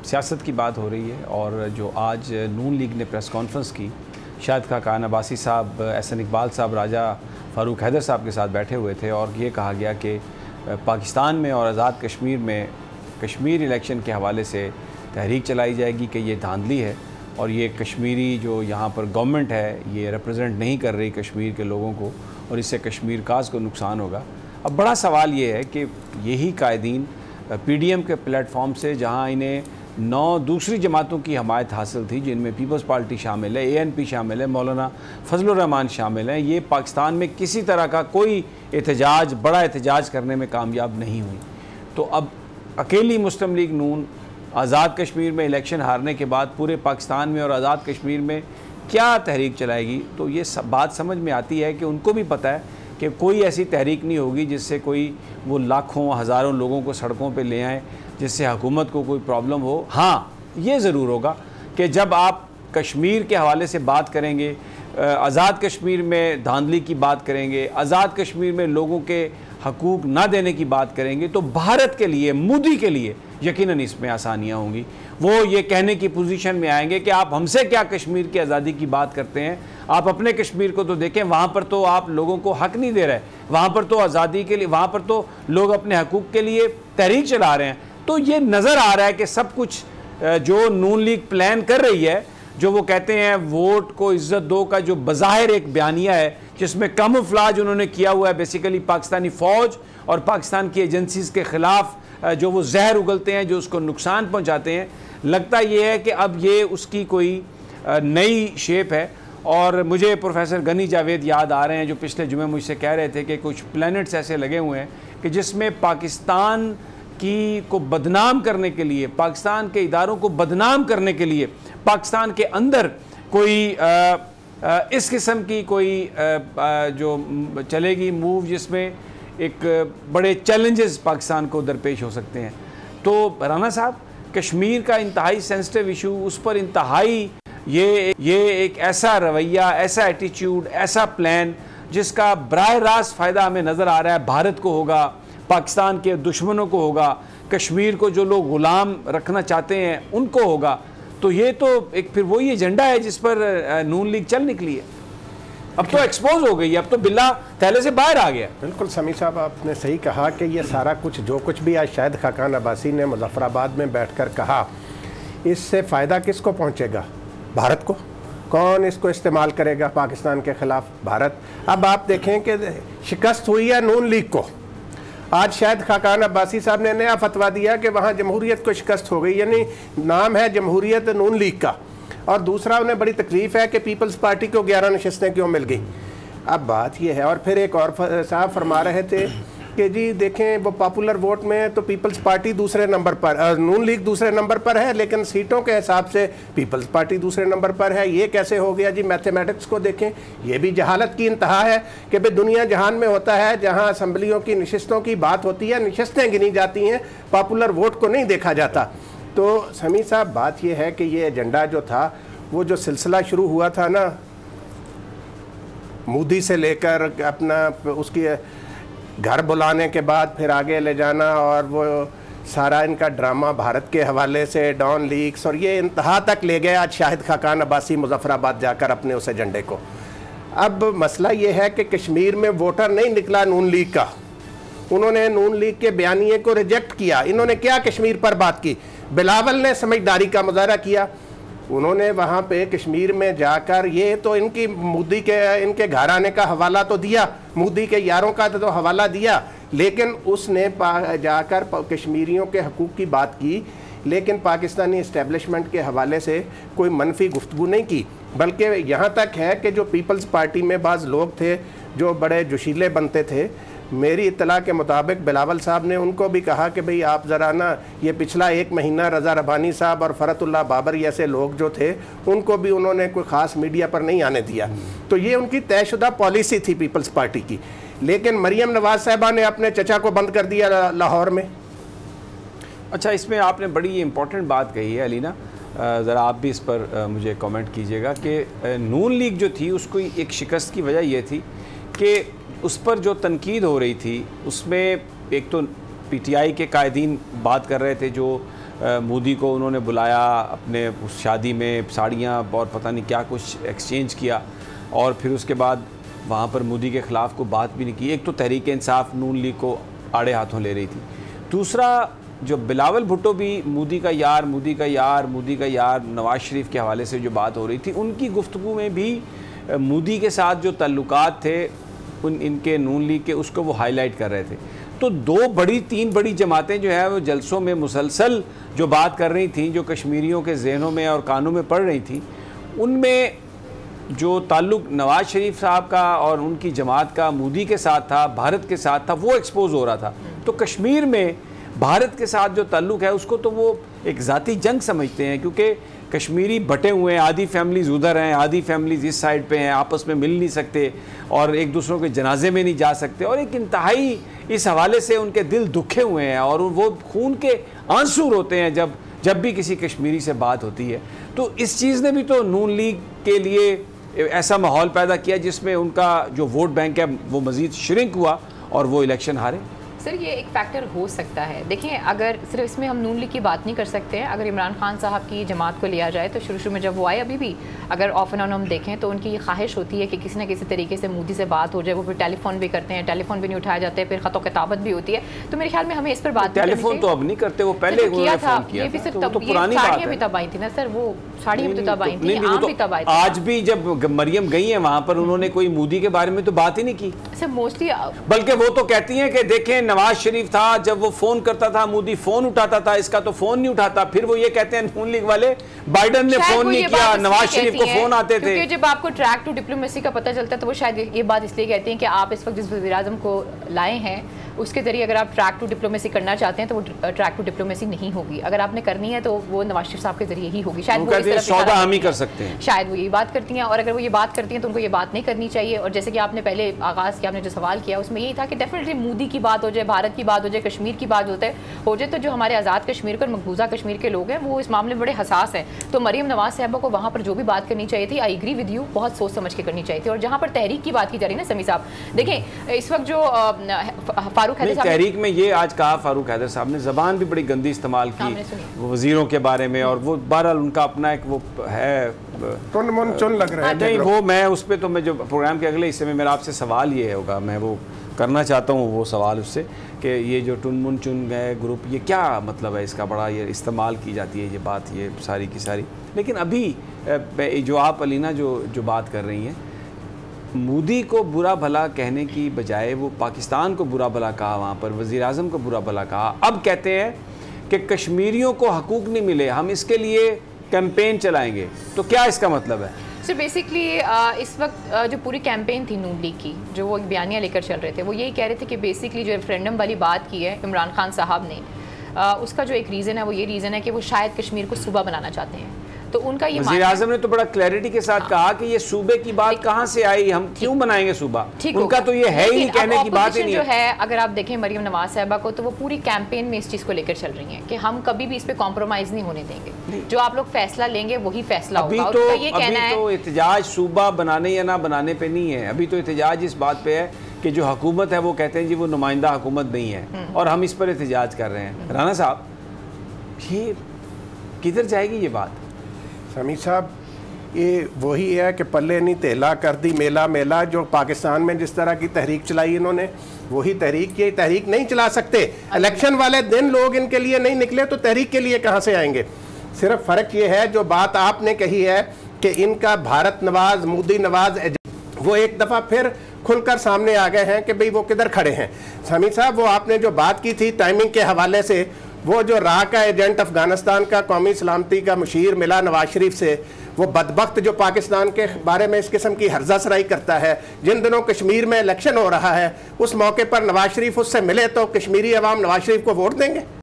سیاست کی بات ہو رہی ہے اور جو آج نون لیگ نے پریس کانفرنس کی، شاہد خاقان عباسی صاحب، احسن اقبال صاحب، راجہ فاروق حیدر صاحب کے ساتھ بیٹھے ہوئے تھے اور یہ کہا گیا کہ پاکستان میں اور آزاد کشمیر میں کشمیر الیکشن کے حوالے سے تحریک چلائی جائے گی کہ یہ دھاندلی ہے اور یہ کشمیری جو یہاں پر گورنمنٹ ہے یہ ریپرزینٹ نہیں کر رہی کشمیر کے لوگوں کو اور اس سے کشمیر کاز کو نقصان ہوگا۔ اب بڑا سوال یہ ہے کہ یہی قائدین پی ڈی ایم کے پلیٹ فارم سے، جہاں انہیں 9 دوسری جماعتوں کی حمایت حاصل تھی جن میں پیپلز پارٹی شامل ہے، اے این پی شامل ہے، مولانا فضل الرحمان شامل ہیں، یہ پاکستان میں کسی طرح کا کوئی احتجاج، بڑا احتجاج کرنے میں کامیاب نہیں ہوئی۔ تو اب اکیلی مسلم لیگ نون آزاد کشمیر میں الیکشن ہارنے کے بعد پورے پاکستان میں اور آزاد کشمیر میں کیا تحریک چلائے گی؟ تو یہ بات سمجھ میں آتی ہے کہ ان کو بھی پتہ ہے کہ کوئی ایسی تحریک نہیں ہوگی جس سے کوئی وہ لاکھوں ہزاروں لوگوں کو سڑکوں پہ لے آئیں، جس سے حکومت کو کوئی پرابلم ہو۔ ہاں، یہ ضرور ہوگا کہ جب آپ کشمیر کے حوالے سے بات کریں گے، آزاد کشمیر میں دھاندلی کی بات کریں گے، آزاد کشمیر میں لوگوں کے حقوق نہ دینے کی بات کریں گے، تو بھارت کے لیے، مودی کے لیے یقیناً اس میں آسانیاں ہوں گی۔ وہ یہ کہنے کی پوزیشن میں آئیں گے کہ آپ ہم سے کیا کشمیر کی آزادی کی بات کرتے ہیں، آپ اپنے کشمیر کو تو دیکھیں، وہاں پر تو آپ لوگوں کو حق نہیں دے رہے، وہاں پر تو آزادی کے لیے، وہاں پر تو لوگ اپنے حقوق کے لیے تحریک چلا رہے ہیں۔ تو یہ نظر آ رہا ہے کہ سب کچھ جو نون لیگ پلان کر رہی ہے، جو وہ کہتے ہیں ووٹ کو عزت دو کا جو بظاہر ایک بیانیہ ہے جس میں کیموفلاج انہوں نے کیا ہوا ہے، بیسیکلی پاکستانی فوج اور پاکستان کی ایجنسیز کے خلاف جو وہ زہر اگلتے ہیں، جو اس کو نقصان پہنچاتے ہیں، لگتا یہ ہے کہ اب یہ اس کی کوئی نئی شیپ ہے۔ اور مجھے پروفیسر غنی جاوید یاد آ رہے ہیں جو پچھلے جمعے مجھ سے کہہ رہے تھے کہ کچھ پلینٹس ایسے لگے ہوئے ہیں کہ جس میں پاکستان کو بدنام کرنے کے لیے، پاکستان کے اداروں کو بدنام کرنے کے لیے، پاکستان کے اندر کوئی اس قسم کی کوئی جو چلے گی موو جس میں ایک بڑے چیلنجز پاکستان کو درپیش ہو سکتے ہیں۔ تو رانا صاحب، کشمیر کا انتہائی سینسٹیو ایشو، اس پر انتہائی یہ ایک ایسا رویہ، ایسا ایٹیچیوڈ، ایسا پلان جس کا براہ راست فائدہ ہمیں نظر آ رہا ہے بھارت کو ہوگا، پاکستان کے دشمنوں کو ہوگا، کشمیر کو جو لوگ غلام رکھنا چاہتے ہیں ان کو ہوگا۔ تو یہ تو ایک پھر وہی ایجنڈا ہے جس پر نون لیگ چل نکلی ہے۔ اب تو ایکسپوز ہو گئی ہے، اب تو بلا تھیلے سے باہر آ گیا۔ بالکل سمیع صاحب، آپ نے صحیح کہا کہ یہ سارا کچھ جو کچھ بھی آج شاہد خاقان عباسی نے مظفر آباد میں بیٹھ کر کہا، اس سے فائدہ کس کو پہنچے گا؟ بھارت کو۔ کون اس کو استعمال کرے گا پاکستان کے خلاف؟ بھارت۔ اب آپ دیکھیں کہ شکست ہوئی ہے نون لیگ کو۔ آج شاہد خاقان عباسی صاحب نے نیا فتویٰ دیا کہ وہاں جمہوریت کو شکست ہو گئی، یعنی نام ہے جمہوریت نون لیگ کا، اور دوسرا انہیں بڑی تکلیف ہے کہ پیپلز پارٹی کو 11 نشستیں کیوں مل گئی۔ اب بات یہ ہے، اور پھر ایک اور صاحب فرما رہے تھے کہ جی دیکھیں وہ پاپولر ووٹ میں تو پیپلز پارٹی دوسرے نمبر پر، نون لیگ دوسرے نمبر پر ہے، لیکن سیٹوں کے حساب سے پیپلز پارٹی دوسرے نمبر پر ہے۔ یہ کیسے ہو گیا جی؟ میتھمیٹکس کو دیکھیں، یہ بھی جہالت کی انتہا ہے کہ بھئی دنیا جہان میں ہوتا ہے جہاں اسمبلیوں کی نشستوں کی بات ہوتی ہے، نشستیں گنی جاتی ہیں، پاپولر ووٹ کو نہیں دیکھا جاتا۔ تو سمیع صاحب، بات یہ ہے کہ یہ ایجنڈا جو تھا، وہ جو سلسلہ شروع ہوا تھا نا مودی سے لے کر اپنا اس کی گھر بلانے کے بعد پھر آگے لے جانا، اور وہ سارا ان کا ڈرامہ بھارت کے حوالے سے ڈان لیکس، اور یہ انتہا تک لے گیا آج شاہد خاقان عباسی مظفر آباد جا کر اپنے اس ایجنڈے کو۔ اب مسئلہ یہ ہے کہ کشمیر میں ووٹر نہیں نکلا نون لیگ کا، انہوں نے نون لیگ کے بیانیے کو ریجیکٹ کیا۔ انہوں نے کیا کشمیر پر بات کی؟ بلاول نے سمجھداری کا مظاہرہ کیا، انہوں نے وہاں پہ کشمیر میں جا کر یہ تو ان کی مودی کے ان کے گھر آنے کا حوالہ تو دیا، مودی کے یاروں کا تو حوالہ دیا، لیکن اس نے جا کر کشمیریوں کے حقوق کی بات کی، لیکن پاکستانی اسٹیبلشمنٹ کے حوالے سے کوئی منفی گفتگو نہیں کی۔ بلکہ یہاں تک ہے کہ جو پیپلز پارٹی میں بعض لوگ تھے جو بڑے جوشیلے بنتے تھے، میری اطلاع کے مطابق بلاول صاحب نے ان کو بھی کہا کہ بھئی آپ ذرا نا یہ پچھلا 1 مہینہ رضا ربانی صاحب اور فرت اللہ بابر جیسے لوگ جو تھے ان کو بھی انہوں نے کوئی خاص میڈیا پر نہیں آنے دیا۔ تو یہ ان کی طے شدہ پالیسی تھی پیپلز پارٹی کی، لیکن مریم نواز صاحبہ نے اپنے چچا کو بند کر دیا لاہور میں۔ اچھا، اس میں آپ نے بڑی امپورٹنٹ بات کہی ہے علینا، ذرا آپ بھی اس پر مجھے کامنٹ کیجئے گا کہ نون لیگ جو تھی اس کو ایک شکست کی وجہ یہ تھی کہ اس پر جو تنقید ہو رہی تھی اس میں ایک تو پی ٹی آئی کے قائدین بات کر رہے تھے جو مودی کو انہوں نے بلایا اپنے اس شادی میں، ساڑیاں اور پتہ نہیں کیا کچھ ایکسچینج کیا، اور پھر اس کے بعد وہاں پر مودی کے خلاف کوئی بات بھی نہیں کی. ایک تو تحریک انصاف نون لیگ کو آڑے ہاتھوں لے رہی تھی. دوسرا جو بلاول بھٹو بھی مودی کا یار نواز شریف کے حوالے سے جو بات ہو رہی تھی، ان کی گفتگو میں بھی مودی کے ساتھ جو تعلقات تھے ان کے نون لیگ کے، اس کو وہ ہائی لائٹ کر رہے تھے. تو تین بڑی جماعتیں جو ہے وہ جلسوں میں مسلسل جو بات کر رہی تھیں، جو کشمیریوں کے ذہنوں میں اور کانوں میں پڑ رہی تھیں، ان میں جو تعلق نواز شریف صاحب کا اور ان کی جماعت کا مودی کے ساتھ تھا، بھارت کے ساتھ تھا، وہ ایکسپوز ہو رہا تھا. تو کشمیر میں بھارت کے ساتھ جو تعلق ہے اس کو تو وہ ایک ذاتی جنگ سمجھتے ہیں، کیونکہ کشمیری بٹے ہوئے ہیں، آدھی فیملیز ادھر ہیں، آدھی فیملیز اس سائڈ پہ ہیں، آپس میں مل نہیں سکتے اور ایک دوسروں کے جنازے میں نہیں جا سکتے، اور ایک انتہائی اس حوالے سے ان کے دل دکھے ہوئے ہیں اور وہ خون کے آنسو روتے ہیں جب بھی کسی کشمیری سے بات ہوتی ہے. تو اس چیز نے بھی تو نون لیگ کے لیے ایسا ماحول پیدا کیا جس میں ان کا جو ووٹ بینک ہے وہ مزید شرنک ہوا اور وہ الیکشن ہارے. سر یہ ایک فیکٹر ہو سکتا ہے. دیکھیں اگر صرف اس میں ہم نون لیگ کی بات نہیں کر سکتے ہیں. اگر عمران خان صاحب کی جماعت کو لیا جائے تو شروع میں جب وہ آئے، ابھی بھی اگر آف اینڈ آن ہم دیکھیں تو ان کی یہ خواہش ہوتی ہے کہ کسی نہ کسی طریقے سے مودی سے بات ہو جائے. وہ پھر ٹیلی فون بھی کرتے ہیں، ٹیلی فون بھی نہیں اٹھایا جاتے، پھر خط و کتابت بھی ہوتی ہے. تو میرے خیال میں ہمیں اس پر بات ٹیلی فون تو اب نہیں کرتے، وہ پہلے کیا تھا. یہ بھی صرف ساڑیاں بھی تب آئی تھی نا سر، وہ ساڑیاں بھی تو تب آئی تھیں، عام بھی تب آئی تھی. آج بھی جب مریم گئی ہیں وہاں پر انہوں نے کوئی مودی کے بارے میں تو بات ہی نہیں کی سر موسٹلی، بلکہ وہ تو کہتی ہیں کہ دیکھیں نواز شریف تھا، جب وہ فون کرتا تھا مودی فون اٹھاتا تھا، اس کا تو فون نہیں اٹھاتا. پھر وہ یہ کہتے ہیں نون لیگ والے بائیڈن نے فون نہیں کیا، نواز شریف کو فون آتے تھے. کیونکہ جب آپ کو ٹریک ٹو ڈپلومیسی کا پتہ چلتا ہے تو وہ شاید یہ بات اس لیے کہتے ہیں کہ آپ اس وقت جس وزیر اعظم کو لائے ہیں اس کے ذریعے اگر آپ ٹریک ٹو ڈپلومیسی کرنا چاہتے ہیں تو وہ ٹریک ٹو ڈپلومیسی نہیں ہوگی. اگر آپ نے کرنی ہے تو وہ نواز شریف صاحب کے ذریعے ہی ہوگی. شاید وہ اس طرح سودا ہم ہی کر سکتے ہیں، شاید وہ یہی بات کرتی ہیں. اور اگر وہ یہ بات کرتی ہیں تو ان کو یہ بات نہیں کرنی چاہیے. اور جیسے کہ آپ نے پہلے آغاز کیا، آپ نے جو سوال کیا اس میں یہی تھا کہ ڈیفینیٹلی مودی کی بات ہو جائے، بھارت کی بات ہو جائے، کشمیر کی بات ہو جائے تو جو ہمارے آزاد کشمیر کو اور مقبوضہ کشمیر کے لوگ ہیں وہ اس معاملے میں بڑے حساس ہیں. تو مریم نواز صاحبہ کو وہاں پر جو بھی بات کرنی چاہیے تھی، آئی ایگری ود یو، بہت سوچ سمجھ کے کرنی چاہیے تھی. اور جہاں پر تحریک کی بات کی جا رہی ہے نا سمیع صاحب، دیکھیں اس وقت جو فاروق حیدر صاحب تحریک میں یہ آج کہا فاروق حیدر صاحب نے، زبان بھی بڑی گندی استعمال کی وزیروں کے بارے میں، اور وہ بہرحال ان کا اپنا ایک وہ ہے چن لگ رہا ہے. نہیں وہ میں اس پہ تو میں جو پروگرام کے اگلے حصے میں میرا آپ سے سوال یہ ہوگا، میں وہ کرنا چاہتا ہوں وہ سوال اس سے کہ یہ جو ٹن من چن گئے گروپ، یہ کیا مطلب ہے اس کا؟ بڑا یہ استعمال کی جاتی ہے یہ بات، یہ ساری کی ساری. لیکن ابھی جو آپ علینا جو بات کر رہی ہیں، مودی کو برا بھلا کہنے کی بجائے وہ پاکستان کو برا بھلا کہا، وہاں پر وزیر اعظم کو برا بھلا کہا. اب کہتے ہیں کہ کشمیریوں کو حقوق نہیں ملے، ہم اس کے لیے کیمپین چلائیں گے. تو کیا اس کا مطلب ہے؟ سر بیسکلی اس وقت جو پوری کیمپین تھی نون لیگ کی، جو وہ بیانیہ لے کر چل رہے تھے، وہ یہی کہہ رہے تھے کہ بیسکلی جو ریفرینڈم والی بات کی ہے عمران خان صاحب نے، اس کا جو ایک ریزن ہے وہ یہ ریزن ہے کہ وہ شاید کشمیر کو صوبہ بنانا چاہتے ہیں. تو ان کا یہ وزیر اعظم نے تو بڑا کلیئرٹی کے ساتھ کہا کہ یہ صوبے کی بات کہاں سے آئی، ہم کیوں بنائیں گے صوبہ. ان کا تو یہ ہے ہی کہنے کی بات ہی نہیں جو ہے. اگر آپ دیکھیں مریم نواز صاحبہ کو تو وہ پوری کیمپین میں اس چیز کو لے کر چل رہی ہیں کہ ہم کبھی بھی اس پہ کمپرومائز نہیں ہونے دیں گے، جو آپ لوگ فیصلہ لیں گے وہی فیصلہ ہوگا. ابھی تو احتجاج صوبہ بنانے یا نہ بنانے پہ نہیں ہے، ابھی تو احتجاج اس بات پہ ہے کہ جو حکومت ہے وہ کہتے ہیں جی وہ نمائندہ حکومت نہیں ہے اور ہم اس پر احتجاج کر رہے ہیں. رانا صاحب یہ کدھر جائے گی یہ بات؟ سمیع صاحب یہ وہی ہے کہ پلے نہیں تیلا کر دی میلا میلا. جو پاکستان میں جس طرح کی تحریک چلائی انہوں نے وہی تحریک کی، تحریک نہیں چلا سکتے. الیکشن والے دن لوگ ان کے لیے نہیں نکلے تو تحریک کے لیے کہاں سے آئیں گے؟ صرف فرق یہ ہے جو بات آپ نے کہی ہے کہ ان کا بھارت نواز مودی نواز وہ ایک دفعہ پھر کھل کر سامنے آ گئے ہیں کہ بھئی وہ کدھر کھڑے ہیں. سمیع صاحب وہ آپ نے جو بات کی تھی ٹائمنگ کے حوالے سے، وہ جو راہ کا ایجنٹ افغانستان کا قومی سلامتی کا مشیر ملا نواز شریف سے، وہ بدبخت جو پاکستان کے بارے میں اس قسم کی ہرزہ سرائی کرتا ہے، جن دنوں کشمیر میں الیکشن ہو رہا ہے اس موقع پر نواز شریف اس سے ملے تو کشمیری عوام نواز شریف کو ووٹ دیں گے؟